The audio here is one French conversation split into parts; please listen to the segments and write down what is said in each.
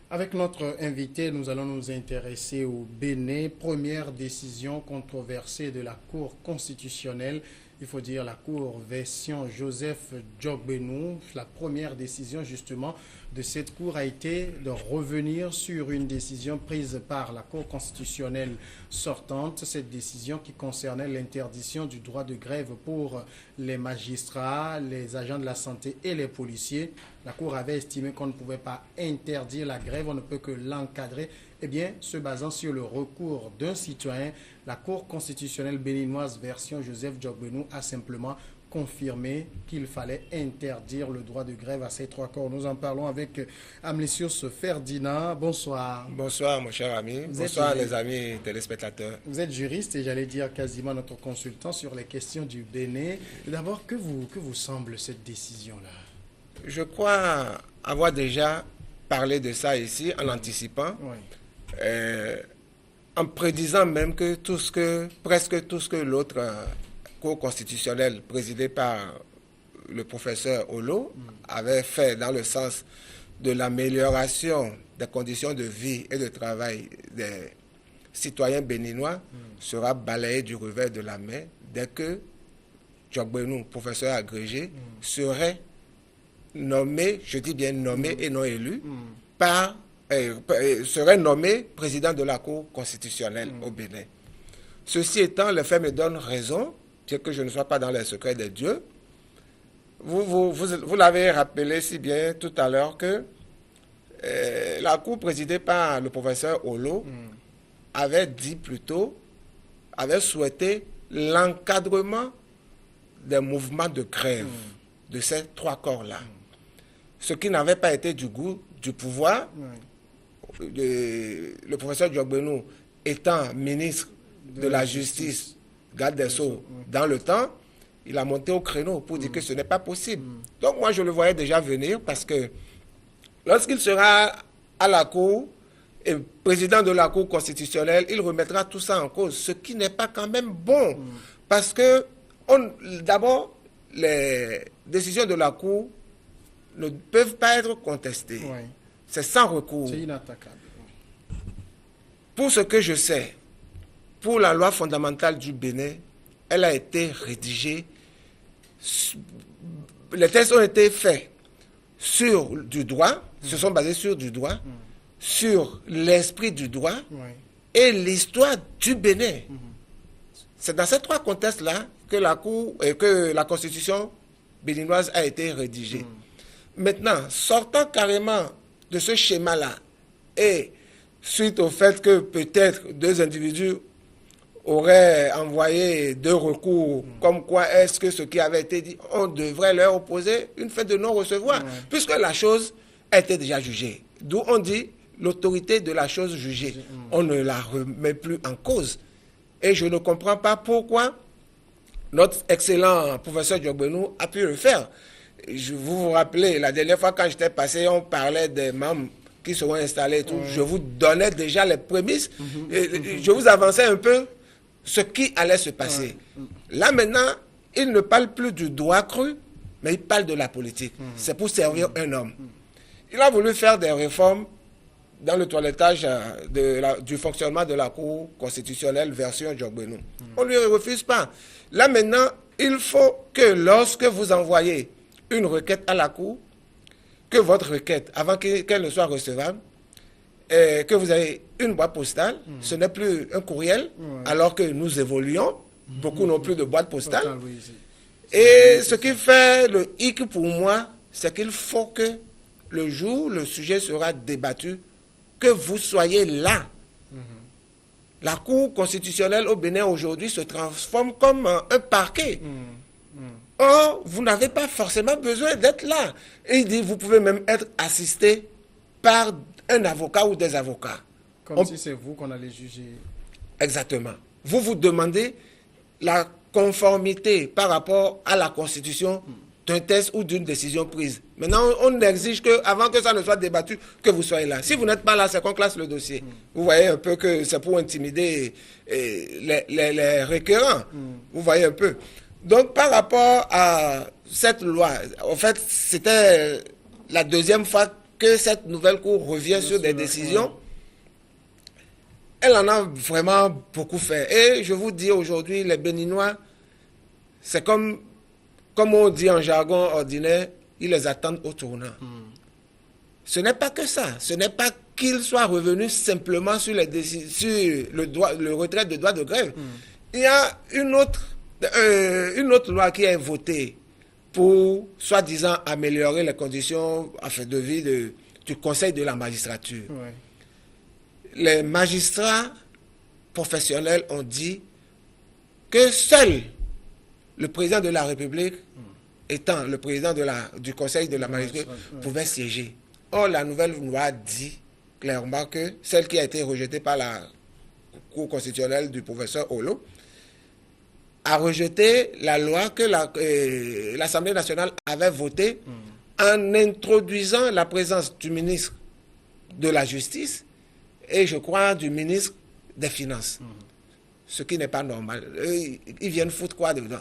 Avec notre invité, nous allons nous intéresser au Bénin, première décision controversée de la Cour constitutionnelle. Il faut dire la Cour version Joseph Djogbenou. La première décision justement de cette Cour a été de revenir sur une décision prise par la Cour constitutionnelle sortante. Cette décision qui concernait l'interdiction du droit de grève pour les magistrats, les agents de la santé et les policiers. La Cour avait estimé qu'on ne pouvait pas interdire la grève, on ne peut que l'encadrer. Eh bien, se basant sur le recours d'un citoyen, la Cour constitutionnelle béninoise version Joseph Djogbenou a simplement confirmé qu'il fallait interdire le droit de grève à ces trois corps. Nous en parlons avec Amlicius Ferdinand. Bonsoir. Bonsoir mon cher ami, bonsoir les amis téléspectateurs. Vous êtes juriste et j'allais dire quasiment notre consultant sur les questions du Bénin. D'abord, que vous semble cette décision-là? Je crois avoir déjà parlé de ça ici en anticipant, en prédisant même que presque tout ce que l'autre Cour constitutionnelle présidée par le professeur Olo avait fait dans le sens de l'amélioration des conditions de vie et de travail des citoyens béninois sera balayé du revers de la main dès que Djogbenou, professeur agrégé, serait nommé, je dis bien nommé et non élu, serait nommé président de la Cour constitutionnelle au Bénin. Ceci étant, le fait me donne raison, c'est que je ne sois pas dans les secrets de Dieu. Vous l'avez rappelé si bien tout à l'heure que la Cour présidée par le professeur Olo avait dit plutôt, avait souhaité l'encadrement des mouvements de grève de ces trois corps-là. Ce qui n'avait pas été du goût du pouvoir. Le professeur Djogbenou étant ministre de la Justice, garde des Sceaux, dans le temps, il a monté au créneau pour dire que ce n'est pas possible. Donc moi, je le voyais déjà venir parce que lorsqu'il sera à la Cour et président de la Cour constitutionnelle, il remettra tout ça en cause, ce qui n'est pas quand même bon. Parce que, d'abord, les décisions de la Cour ne peuvent pas être contestées. C'est sans recours. C'est inattaquable. Pour ce que je sais, pour la loi fondamentale du Bénin, elle a été rédigée, les textes ont été faits sur du droit, se sont basés sur du droit, sur l'esprit du droit et l'histoire du Bénin. C'est dans ces trois contextes-là que la Constitution béninoise a été rédigée. Maintenant, sortant carrément de ce schéma-là et suite au fait que peut-être deux individus auraient envoyé deux recours, comme quoi est-ce que ce qui avait été dit, on devrait leur opposer une fait de non-recevoir, puisque la chose a été déjà jugée. D'où on dit l'autorité de la chose jugée. On ne la remet plus en cause. Et je ne comprends pas pourquoi notre excellent professeur Djogbenou a pu le faire. Vous vous rappelez, la dernière fois quand j'étais passé, on parlait des membres qui seront installés et tout. Je vous donnais déjà les prémices. Je vous avançais un peu ce qui allait se passer. Là maintenant, il ne parle plus du droit cru, mais il parle de la politique. C'est pour servir un homme. Il a voulu faire des réformes dans le toilettage du fonctionnement de la Cour constitutionnelle version Djogbenou. On ne lui refuse pas. Là maintenant, il faut que lorsque vous envoyez une requête à la Cour, que votre requête, avant qu'elle ne soit recevable, que vous avez une boîte postale, ce n'est plus un courriel, alors que nous évoluons, beaucoup n'ont plus de boîte postale. Et ce qui fait le hic pour moi, c'est qu'il faut que le jour où le sujet sera débattu, que vous soyez là. La Cour constitutionnelle au Bénin aujourd'hui se transforme comme un parquet. Or, vous n'avez pas forcément besoin d'être là. Et il dit, vous pouvez même être assisté par un avocat ou des avocats. Comme si c'est vous qu'on allait juger. Exactement. Vous vous demandez la conformité par rapport à la Constitution d'un texte ou d'une décision prise. Maintenant, on exige qu'avant que ça ne soit débattu, que vous soyez là. Si vous n'êtes pas là, c'est qu'on classe le dossier. Vous voyez un peu que c'est pour intimider les requérants. Vous voyez un peu. Donc, par rapport à cette loi, en fait, c'était la deuxième fois que cette nouvelle cour revient sur des décisions, elle en a vraiment beaucoup fait. Et je vous dis aujourd'hui, les Béninois, c'est comme on dit en jargon ordinaire, ils les attendent au tournant. Ce n'est pas que ça. Ce n'est pas qu'ils soient revenus simplement sur le retrait de droit de grève. Il y a une autre loi qui est votée pour, soi-disant, améliorer les conditions de vie du Conseil de la magistrature. Ouais. Les magistrats professionnels ont dit que seul le président de la République, étant le président du Conseil de la magistrature, pouvait siéger. Or, la nouvelle loi dit clairement que celle qui a été rejetée par la Cour constitutionnelle du professeur Olo a rejeté la loi que l'Assemblée nationale avait votée en introduisant la présence du ministre de la Justice et, je crois, du ministre des Finances. Ce qui n'est pas normal. Ils viennent foutre quoi dedans?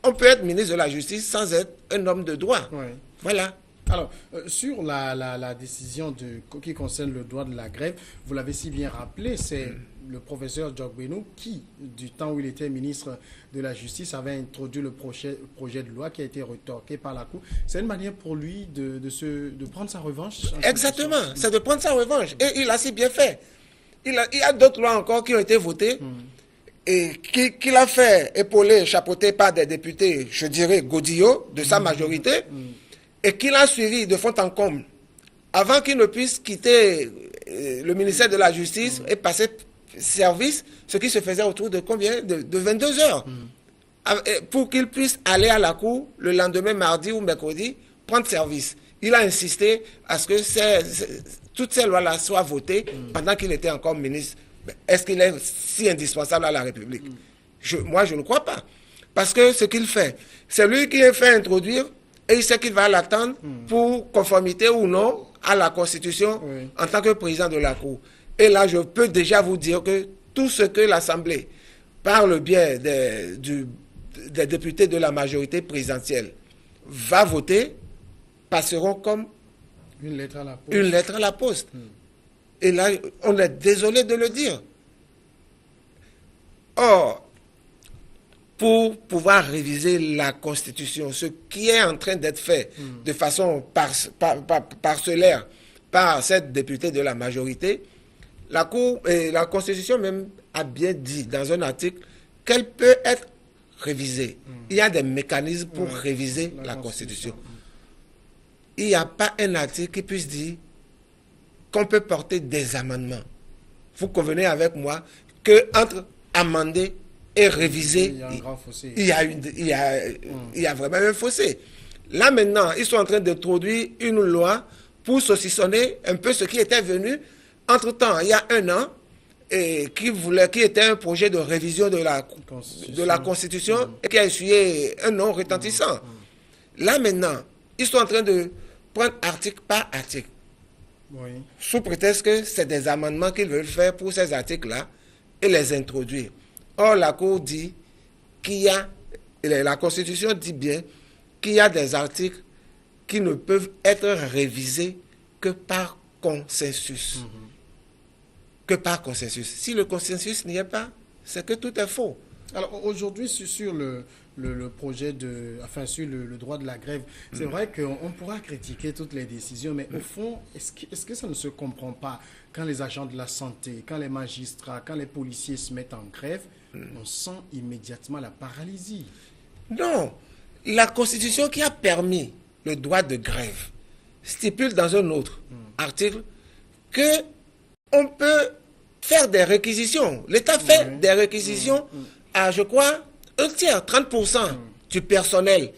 On peut être ministre de la Justice sans être un homme de droit. Ouais. Voilà. Alors, sur la décision qui concerne le droit de la grève, vous l'avez si bien rappelé, c'est le professeur Djogbeno qui, du temps où il était ministre de la Justice, avait introduit le projet de loi qui a été retorqué par la Cour. C'est une manière pour lui de prendre sa revanche. Exactement, c'est de prendre sa revanche. Et il a si bien fait. Il y a d'autres lois encore qui ont été votées et qu'il a fait épauler, chapeauter par des députés, je dirais, Godillot, de sa majorité, et qu'il a suivi de fond en comble, avant qu'il ne puisse quitter le ministère de la Justice et passer service, ce qui se faisait autour de combien? De 22 heures. Pour qu'il puisse aller à la cour le lendemain, mardi ou mercredi, prendre service. Il a insisté à ce que toutes ces lois-là soient votées pendant qu'il était encore ministre. Est-ce qu'il est si indispensable à la République? Moi, je ne crois pas. Parce que ce qu'il fait, c'est lui qui est fait introduire et il sait qu'il va l'attendre pour conformité ou non à la Constitution en tant que président de la Cour. Et là, je peux déjà vous dire que tout ce que l'Assemblée, par le biais des députés de la majorité présidentielle, va voter, passeront comme une lettre à la poste. Et là, on est désolé de le dire. Or, pour pouvoir réviser la Constitution, ce qui est en train d'être fait de façon parcellaire par cette députée de la majorité, la Constitution même a bien dit dans un article qu'elle peut être révisée. Il y a des mécanismes pour réviser la Constitution. Il n'y a pas un article qui puisse dire qu'on peut porter des amendements. Vous convenez avec moi qu'entre amender et réviser, il y a un grand fossé. Il y a vraiment un fossé. Là maintenant, ils sont en train d'introduire une loi pour saucissonner un peu ce qui était venu entre-temps, il y a un an, et qui était un projet de révision de la Constitution et qui a essuyé un nom retentissant. Là maintenant, ils sont en train de prendre article par article. Sous prétexte que c'est des amendements qu'ils veulent faire pour ces articles-là et les introduire. Or, la Cour dit la Constitution dit bien qu'il y a des articles qui ne peuvent être révisés que par consensus. Que par consensus. Si le consensus n'y est pas, c'est que tout est faux. Alors aujourd'hui, sur le projet sur le droit de la grève, c'est vrai qu'on pourra critiquer toutes les décisions, mais au fond, est-ce que ça ne se comprend pas quand les agents de la santé, quand les magistrats, quand les policiers se mettent en grève, on sent immédiatement la paralysie? Non. La Constitution qui a permis le droit de grève stipule dans un autre article que on peut faire des réquisitions. L'État fait des réquisitions à, je crois, 30% du personnel.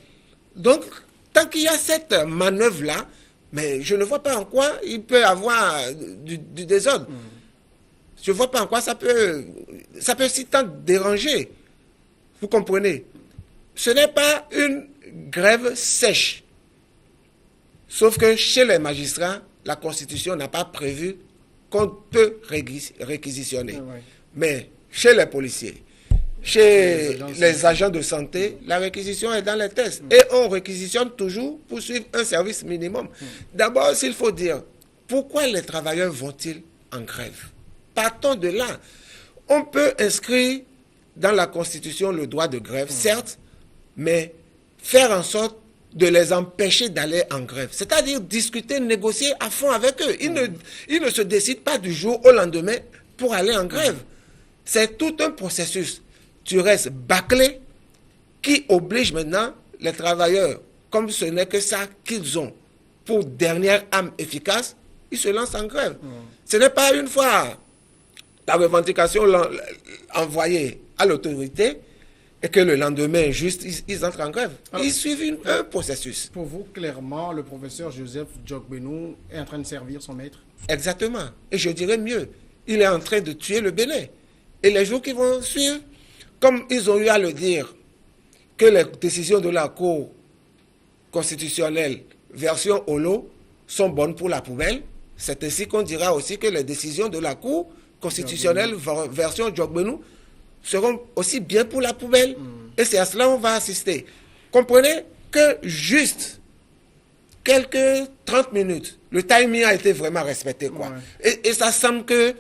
Donc, tant qu'il y a cette manœuvre-là, mais je ne vois pas en quoi il peut avoir du désordre. Je ne vois pas en quoi ça peut si tant déranger. Vous comprenez? Ce n'est pas une grève sèche. Sauf que chez les magistrats, la Constitution n'a pas prévu qu'on peut réquisitionner. Mais chez les policiers, chez les agents de santé, la réquisition est dans les tests. Et on réquisitionne toujours pour suivre un service minimum. D'abord, s'il faut dire, pourquoi les travailleurs vont-ils en grève? Partons de là. On peut inscrire dans la Constitution le droit de grève, certes, mais faire en sorte de les empêcher d'aller en grève. C'est-à-dire discuter, négocier à fond avec eux. Ils ne se décident pas du jour au lendemain pour aller en grève. C'est tout un processus. Tu restes bâclé qui oblige maintenant les travailleurs, comme ce n'est que ça qu'ils ont, pour dernière arme efficace, ils se lancent en grève. Ce n'est pas une fois la revendication envoyée à l'autorité et que le lendemain, juste, ils entrent en grève. Alors, ils suivent un processus. Pour vous, clairement, le professeur Joseph Djokbenou est en train de servir son maître? Exactement. Et je dirais mieux, il est en train de tuer le Bénin. Et les jours qui vont suivre, comme ils ont eu à le dire, que les décisions de la Cour constitutionnelle version Olo sont bonnes pour la poubelle, c'est ainsi qu'on dira aussi que les décisions de la Cour constitutionnelle version Djokbenou seront aussi bien pour la poubelle. Et c'est à cela qu'on va assister. Comprenez que juste quelques 30 minutes, le timing a été vraiment respecté, quoi. Et ça semble que...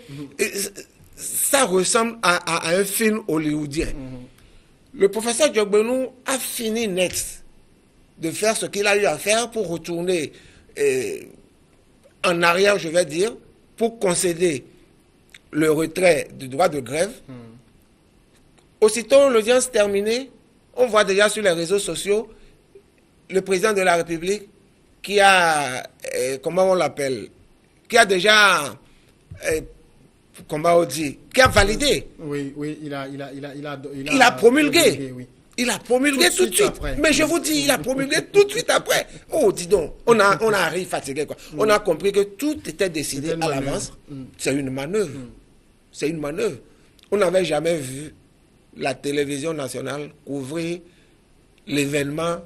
ça ressemble à un film hollywoodien. Le professeur Djokbenou a fini net de faire ce qu'il a eu à faire pour retourner en arrière, je vais dire, pour concéder le retrait du droit de grève. Aussitôt l'audience terminée, on voit déjà sur les réseaux sociaux le président de la République qui a, comment on l'appelle, qui a déjà... comment on dit, qui a validé. Oui, il a promulgué. Oui. Il a promulgué tout de suite. Après. Mais je vous dis, il a promulgué tout de suite après. Oh, dis donc, on arrive fatigué, quoi. On a compris que tout était décidé à l'avance. C'est une manœuvre. C'est une manœuvre. On n'avait jamais vu la télévision nationale couvrir l'événement,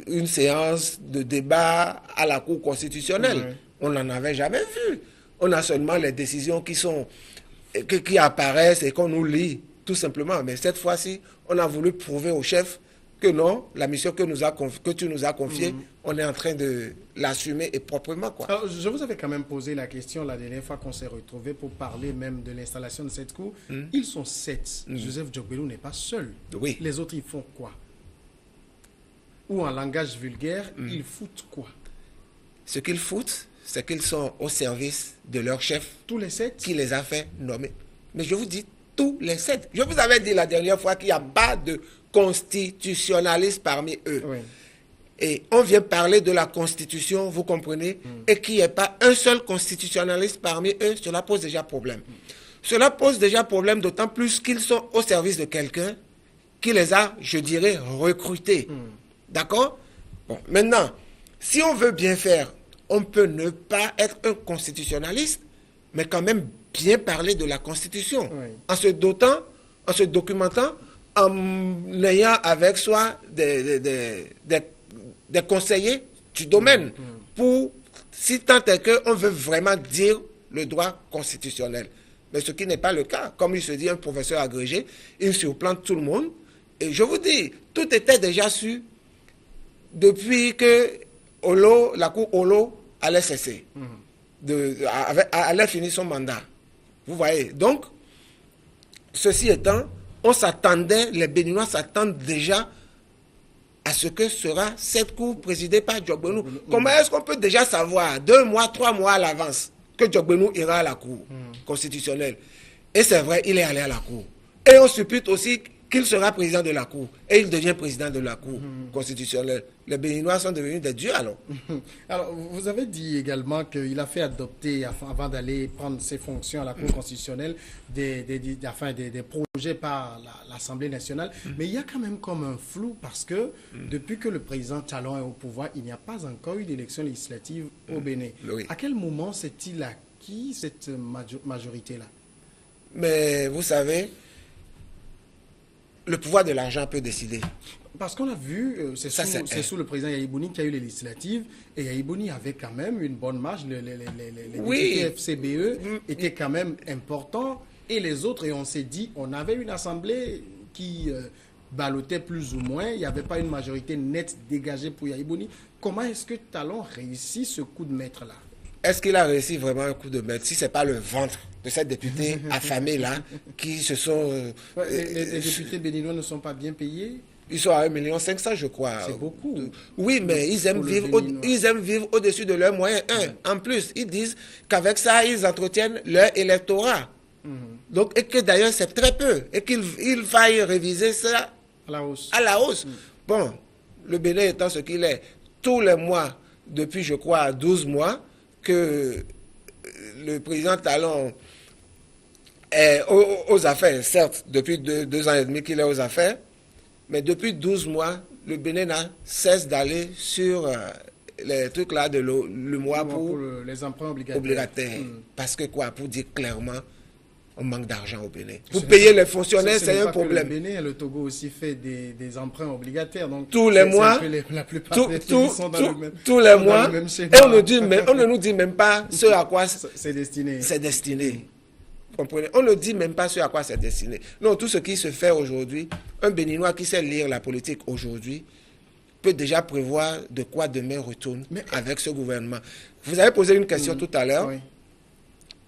une séance de débat à la Cour constitutionnelle. On n'en avait jamais vu. On a seulement les décisions qui apparaissent et qu'on nous lit, tout simplement. Mais cette fois-ci, on a voulu prouver au chef que non, la mission que tu nous as confiée, on est en train de l'assumer et proprement, quoi. Alors, je vous avais quand même posé la question la dernière fois qu'on s'est retrouvés pour parler même de l'installation de cette cour. Ils sont 7. Joseph Djokbenou n'est pas seul. Oui. Les autres, ils font quoi? Ou en langage vulgaire, ils foutent quoi? Ce qu'ils foutent, c'est qu'ils sont au service de leur chef. Tous les 7? Qui les a fait nommer. Mais je vous dis, tous les 7. Je vous avais dit la dernière fois qu'il n'y a pas de constitutionnalistes parmi eux. Oui. Et on vient parler de la Constitution, vous comprenez, et qu'il n'y ait pas un seul constitutionnaliste parmi eux, cela pose déjà problème. Cela pose déjà problème d'autant plus qu'ils sont au service de quelqu'un qui les a, je dirais, recrutés. D'accord? Bon, maintenant, si on veut bien faire, on peut ne pas être un constitutionnaliste, mais quand même bien parler de la Constitution, en se dotant, en se documentant, en ayant avec soi des conseillers du domaine, pour, si tant est qu'on veut vraiment dire le droit constitutionnel. Mais ce qui n'est pas le cas. Comme il se dit un professeur agrégé, il surplante tout le monde. Et je vous dis, tout était déjà su depuis que la cour Olo allait cesser, allait finir son mandat. Vous voyez. Donc, ceci étant, on s'attendait, les Béninois s'attendent déjà à ce que sera cette cour présidée par Djokbenou. Comment est-ce qu'on peut déjà savoir 2 mois, 3 mois à l'avance que Djokbenou ira à la cour constitutionnelle? Et c'est vrai, il est allé à la cour. Et on suppute aussi qu'il sera président de la cour. Et il devient président de la cour constitutionnelle. Les Béninois sont devenus des dieux alors. Alors, vous avez dit également qu'il a fait adopter, avant d'aller prendre ses fonctions à la cour constitutionnelle, des projets par l'Assemblée nationale. Mais il y a quand même comme un flou parce que depuis que le président Talon est au pouvoir, il n'y a pas encore eu d'élection législative au Bénin. Oui. À quel moment s'est-il acquis cette majorité-là? Mais vous savez, le pouvoir de l'argent peut décider. Parce qu'on a vu, c'est sous le président Yahibouni qu'il y a eu les législatives, et Yahibouni avait quand même une bonne marge, les députés FCBE étaient quand même importants, et les autres, et on s'est dit, on avait une assemblée qui ballottait plus ou moins. Il n'y avait pas une majorité nette dégagée pour Yaya Boni. Comment est-ce que Talon réussit ce coup de maître-là? Est-ce qu'il a réussi vraiment un coup de maître? Si ce n'est pas le ventre de cette députée affamée-là, qui se sont... les députés béninois ne sont pas bien payés? Ils sont à 1,5 million, je crois. C'est beaucoup. Oui, mais ils aiment vivre au-dessus de leurs moyens. En plus, ils disent qu'avec ça, ils entretiennent leur électorat. Donc, et que d'ailleurs, c'est très peu. Et qu'il faille réviser ça à la hausse. Bon, le Bénin étant ce qu'il est, tous les mois, depuis, je crois, 12 mois, que le président Talon est aux affaires, certes, depuis 2 ans et demi qu'il est aux affaires, mais depuis 12 mois, le Bénin n'a cesse d'aller sur les trucs là de le mois pour les emprunts obligataires. Parce que quoi, pour dire clairement, on manque d'argent au Bénin. Pour payer les fonctionnaires, c'est un problème. Le Bénin, le Togo aussi fait des emprunts obligataires. Donc tous les mois, la plupart des pays sont dans le même, tous les mois, et on ne nous dit même pas ce à quoi c'est destiné. C'est destiné. Comprenez? On ne dit même pas ce à quoi c'est destiné. Non, tout ce qui se fait aujourd'hui, un Béninois qui sait lire la politique aujourd'hui peut déjà prévoir de quoi demain retourne avec ce gouvernement. Vous avez posé une question tout à l'heure. Oui.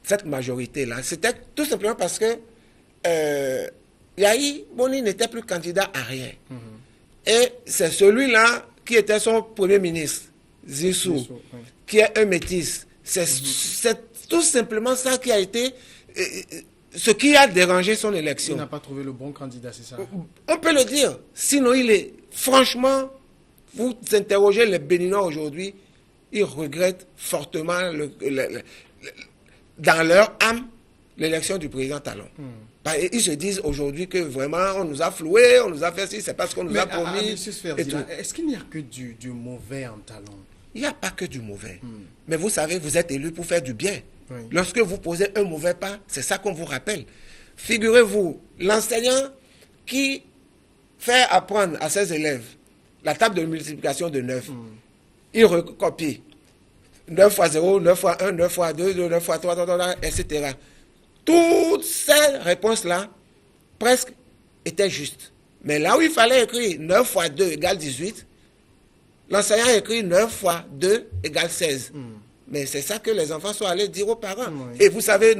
Cette majorité-là, c'était tout simplement parce que Yaya Boni n'était plus candidat à rien. Et c'est celui-là qui était son premier ministre, Zissou, qui est un métis. C'est tout simplement ça qui a été... ce qui a dérangé son élection. Il n'a pas trouvé le bon candidat, c'est ça? On peut le dire. Sinon, il est... Franchement, vous interrogez les Béninois aujourd'hui, ils regrettent fortement, dans leur âme, l'élection du président Talon. Ils se disent aujourd'hui que vraiment, on nous a floués, on nous a fait ci, c'est parce qu'on nous a promis. Est-ce qu'il n'y a que du mauvais en Talon? Il n'y a pas que du mauvais. Mais vous savez, vous êtes élu pour faire du bien. Oui. Lorsque vous posez un mauvais pas, c'est ça qu'on vous rappelle. Figurez-vous, l'enseignant qui fait apprendre à ses élèves la table de multiplication de 9, il recopie 9 fois 0, 9 fois 1, 9 fois 2, 9 fois 3, etc. Toutes ces réponses-là, presque, étaient justes. Mais là où il fallait écrire 9 fois 2 égale 18, l'enseignant écrit 9 fois 2 égale 16. Mais c'est ça que les enfants sont allés dire aux parents. Oui. Et vous savez,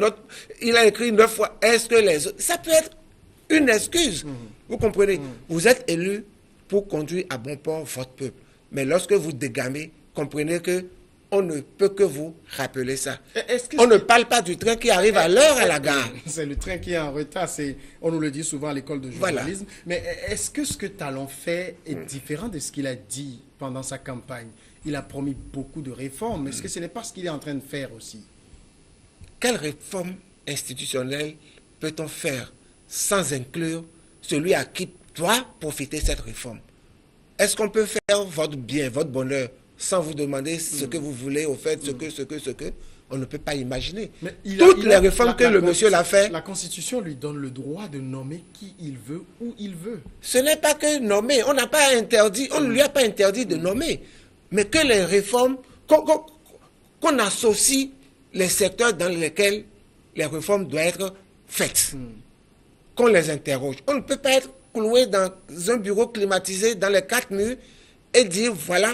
il a écrit 9 fois. Est-ce que les autres... Ça peut être une excuse. Vous comprenez? Vous êtes élu pour conduire à bon port votre peuple. Mais lorsque vous dégamez, comprenez que on ne peut que vous rappeler ça. On ne parle pas du train qui arrive à l'heure à la gare. C'est le train qui est en retard. On nous le dit souvent à l'école de journalisme. Voilà. Mais est-ce que ce que Talon fait est différent de ce qu'il a dit pendant sa campagne? Il a promis beaucoup de réformes. Est-ce que ce n'est pas ce qu'il est en train de faire aussi? Quelle réforme institutionnelle peut-on faire sans inclure celui à qui doit profiter cette réforme? Est-ce qu'on peut faire votre bien, votre bonheur, sans vous demander ce que vous voulez, au fait, ce que on ne peut pas imaginer. Toutes les réformes que le monsieur l'a fait... La Constitution lui donne le droit de nommer qui il veut, où il veut. Ce n'est pas que nommer. On n'a pas interdit, on ne lui a pas interdit de nommer. Mais que les réformes, qu'on associe les secteurs dans lesquels les réformes doivent être faites. Qu'on les interroge. On ne peut pas être cloué dans un bureau climatisé dans les 4 murs et dire, voilà,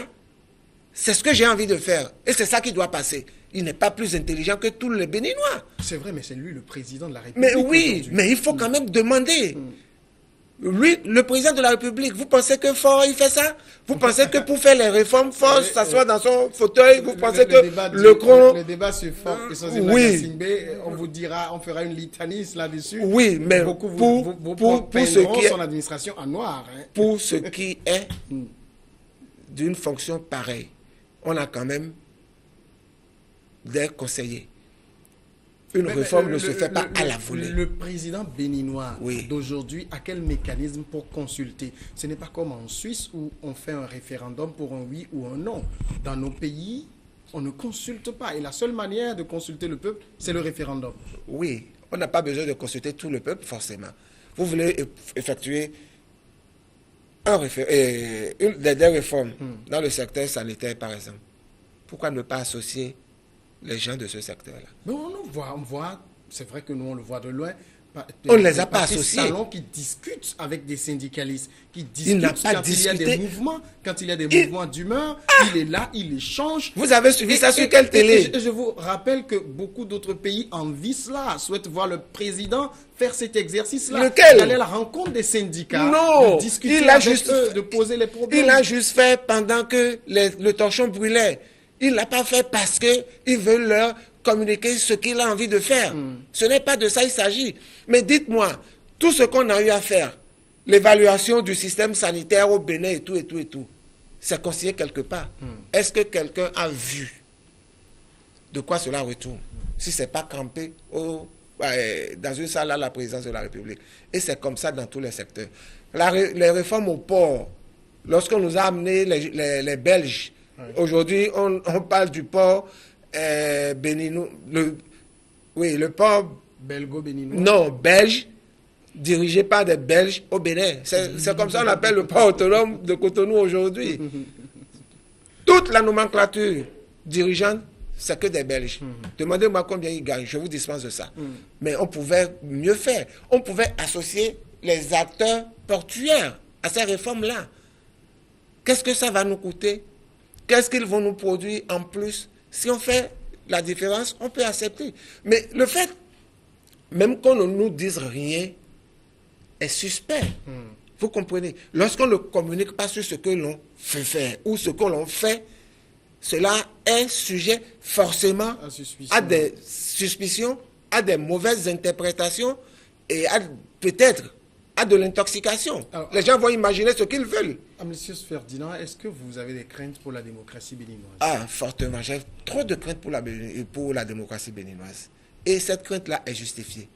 c'est ce que j'ai envie de faire. Et c'est ça qui doit passer. Il n'est pas plus intelligent que tous les Béninois. C'est vrai, mais c'est lui le président de la République. Mais oui, mais il faut quand même demander. Lui, le président de la République, vous pensez que Fort, il fait ça? Vous pensez que pour faire les réformes, Fort s'assoit dans son fauteuil? Vous pensez que le débat sur Fort et son on vous dira, on fera une litanie là-dessus. Oui, mais beaucoup pour ce qui est son administration en noir. Hein. Pour ce qui est d'une fonction pareille, on a quand même des conseillers. Une réforme ne se fait pas à la volée. Le président béninois d'aujourd'hui a quel mécanisme pour consulter? Ce n'est pas comme en Suisse où on fait un référendum pour un oui ou un non. Dans nos pays, on ne consulte pas. Et la seule manière de consulter le peuple, c'est le référendum. Oui, on n'a pas besoin de consulter tout le peuple, forcément. Vous voulez effectuer des réformes dans le secteur sanitaire, par exemple. Pourquoi ne pas associer les gens de ce secteur-là? Mais on voit, c'est vrai que nous on le voit de loin, On ne les a pas associés. Salon qui discutent avec des syndicalistes, qui Il n'a discutent pas quand discuté. il y a des mouvements, quand il y a des mouvements d'humeur, il est là, il échange. Vous avez suivi ça sur quelle télé? Je vous rappelle que beaucoup d'autres pays envient cela, souhaitent voir le président faire cet exercice-là. Lequel? D'aller à la rencontre des syndicats, Non, de discuter il a avec juste eux, de poser les problèmes. Il a juste fait pendant que le torchon brûlait. Il l'a pas fait parce qu'il veut leur communiquer ce qu'il a envie de faire. Ce n'est pas de ça il s'agit. Mais dites-moi, tout ce qu'on a eu à faire, l'évaluation du système sanitaire au Bénin et tout, c'est consigné quelque part. Est-ce que quelqu'un a vu de quoi cela retourne? Si ce n'est pas campé dans une salle à la présidence de la République. Et c'est comme ça dans tous les secteurs. Les réformes au port, lorsqu'on nous a amené les Belges, aujourd'hui on parle du port béninois, le port belgo-béninois. Non, belge, dirigé par des Belges au Bénin. C'est comme ça qu'on appelle le port autonome de Cotonou aujourd'hui. Toute la nomenclature dirigeante, c'est que des Belges. Demandez-moi combien ils gagnent, je vous dispense de ça. Mais on pouvait mieux faire. On pouvait associer les acteurs portuaires à ces réformes-là. Qu'est-ce que ça va nous coûter? Qu'est-ce qu'ils vont nous produire en plus? Si on fait la différence, on peut accepter. Mais le fait, même qu'on ne nous dise rien, est suspect. Vous comprenez? Lorsqu'on ne communique pas sur ce que l'on fait faire ou ce que l'on fait, cela est sujet forcément à des suspicions, à des mauvaises interprétations et peut-être à de l'intoxication. Les gens vont imaginer ce qu'ils veulent. Monsieur Ferdinand, est-ce que vous avez des craintes pour la démocratie béninoise? Ah, fortement. J'ai trop de craintes pour la démocratie béninoise. Et cette crainte-là est justifiée.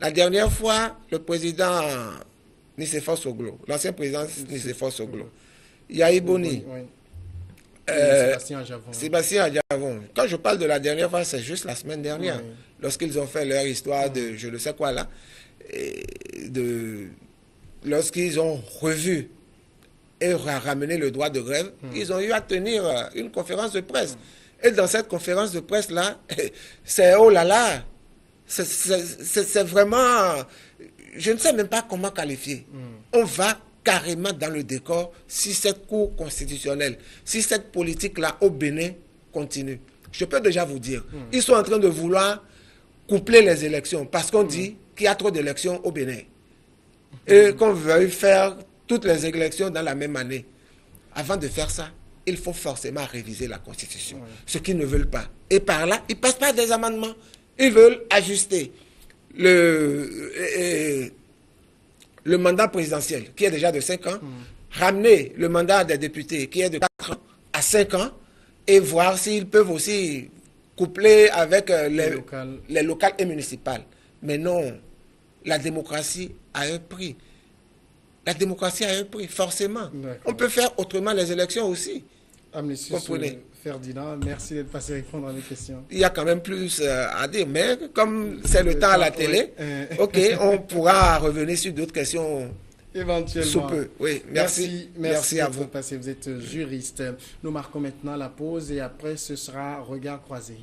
La dernière fois, le président Nicéphore Soglo, l'ancien président Nicéphore Soglo, Yahi Boni, Sébastien Adjavon. Quand je parle de la dernière fois, c'est juste la semaine dernière, lorsqu'ils ont fait leur histoire de je ne sais quoi là, lorsqu'ils ont revu et ramené le droit de grève, ils ont eu à tenir une conférence de presse. Et dans cette conférence de presse-là, c'est oh là là, c'est vraiment, je ne sais même pas comment qualifier. On va carrément dans le décor si cette cour constitutionnelle, si cette politique-là au Bénin continue. Je peux déjà vous dire, ils sont en train de vouloir coupler les élections parce qu'on dit qu'il y a trop d'élections au Bénin. Et qu'on veuille faire toutes les élections dans la même année. Avant de faire ça, il faut forcément réviser la Constitution. Ce qu'ils ne veulent pas. Et par là, ils passent par des amendements. Ils veulent ajuster le mandat présidentiel, qui est déjà de 5 ans, ramener le mandat des députés, qui est de 4 ans, à 5 ans, et voir s'ils peuvent aussi coupler avec les locales et municipales. Mais non, la démocratie a un prix. La démocratie a un prix, forcément. On peut faire autrement les élections aussi. Monsieur Ferdinand, merci d'être passé répondre à mes questions. Il y a quand même plus à dire, mais comme c'est le temps à la télé, ok, on pourra revenir sur d'autres questions. Éventuellement. Sous peu. Oui, merci à vous. Vous êtes juriste. Nous marquons maintenant la pause et après ce sera regard croisé.